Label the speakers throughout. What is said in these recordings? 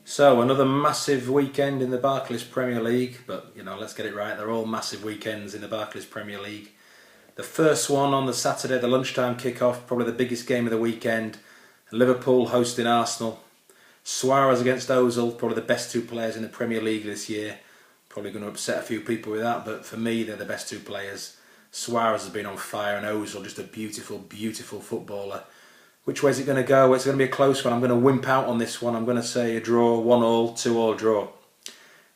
Speaker 1: So another massive weekend in the Barclays Premier League, but let's get it right, they're all massive weekends in the Barclays Premier League. The first one on the Saturday, the lunchtime kick-off, probably the biggest game of the weekend. Liverpool hosting Arsenal. Suarez against Ozil, probably the best two players in the Premier League this year. Probably going to upset a few people with that, but for me they're the best two players. Suarez has been on fire and Ozil just a beautiful, beautiful footballer. Which way is it going to go? It's going to be a close one. I'm going to wimp out on this one. I'm going to say a draw, 1-1, 2-2 draw.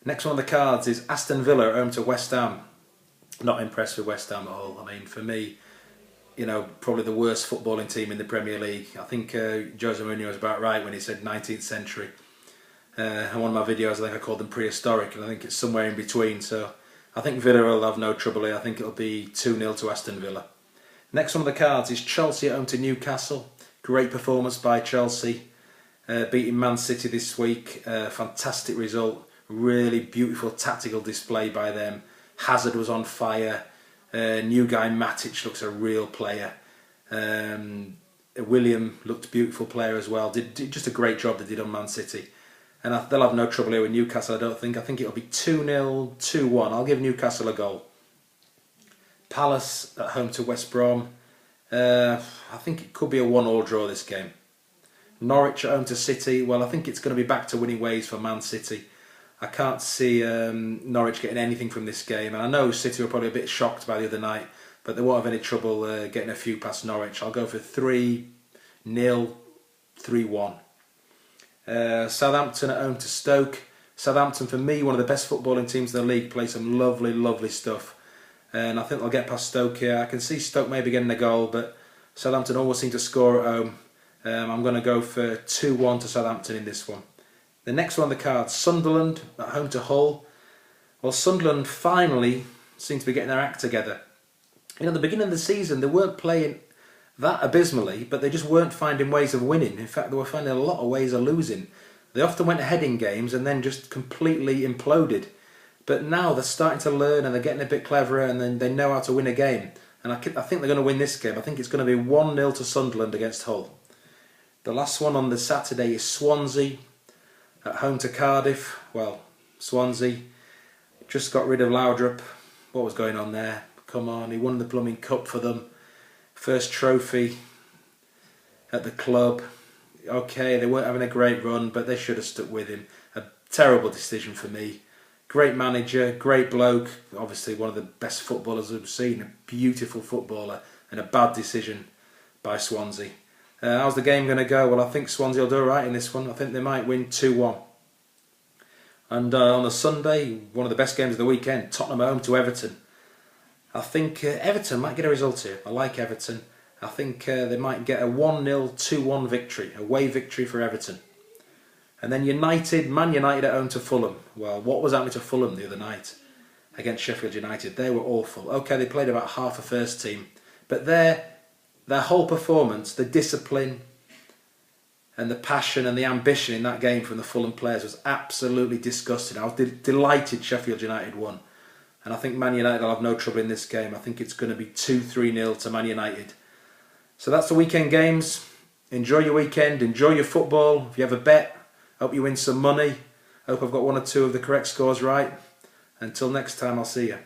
Speaker 1: Next one on the cards is Aston Villa at home to West Ham. Not impressed with West Ham at all. I mean, for me, probably the worst footballing team in the Premier League. I think Jose Mourinho was about right when he said 19th century. In one of my videos, I think I called them prehistoric, and I think it's somewhere in between. So I think Villa will have no trouble here. I think it'll be 2-0 to Aston Villa. Next one on the cards is Chelsea at home to Newcastle. Great performance by Chelsea, beating Man City this week. Fantastic result. Really beautiful tactical display by them. Hazard was on fire. New guy Matic looks a real player. William looked a beautiful player as well. Did just a great job they did on Man City. And they'll have no trouble here with Newcastle, I don't think. I think it'll be 2-0, 2-1. I'll give Newcastle a goal. Palace at home to West Brom. I think it could be a 1-1 draw this game. Norwich at home to City. Well, I think it's going to be back to winning ways for Man City. I can't see Norwich getting anything from this game. And I know City were probably a bit shocked by the other night, but they won't have any trouble getting a few past Norwich. I'll go for 3-0, 3-1. Southampton at home to Stoke. Southampton, for me, one of the best footballing teams in the league, play some lovely, lovely stuff. And I think they'll get past Stoke here. I can see Stoke maybe getting a goal, but Southampton always seem to score at home. I'm going to go for 2-1 to Southampton in this one. The next one on the card, Sunderland at home to Hull. Well, Sunderland finally seem to be getting their act together. At the beginning of the season, they weren't playing that abysmally, but they just weren't finding ways of winning. In fact, they were finding a lot of ways of losing. They often went ahead in games and then just completely imploded. But now they're starting to learn and they're getting a bit cleverer, and then they know how to win a game. And I think they're going to win this game. I think it's going to be 1-0 to Sunderland against Hull. The last one on the Saturday is Swansea at home to Cardiff. Well, Swansea just got rid of Laudrup. What was going on there? Come on, he won the blooming cup for them. First trophy at the club. Okay, they weren't having a great run, but they should have stuck with him. A terrible decision for me. Great manager, great bloke, obviously one of the best footballers I've seen, a beautiful footballer, and a bad decision by Swansea. How's the game going to go? Well, I think Swansea will do alright in this one. I think they might win 2-1. And on a Sunday, one of the best games of the weekend, Tottenham at home to Everton. I think Everton might get a result here. I like Everton. I think they might get a 1-0, 2-1 victory, away victory for Everton. And then Man United at home to Fulham. Well, what was happening to Fulham the other night against Sheffield United? They were awful. Okay, they played about half a first team, but their whole performance, the discipline and the passion and the ambition in that game from the Fulham players was absolutely disgusting. I was delighted Sheffield United won. And I think Man United will have no trouble in this game. I think it's going to be 2-3-0 to Man United. So that's the weekend games. Enjoy your weekend, enjoy your football. If you have a bet, hope you win some money. Hope I've got one or two of the correct scores right. Until next time, I'll see you.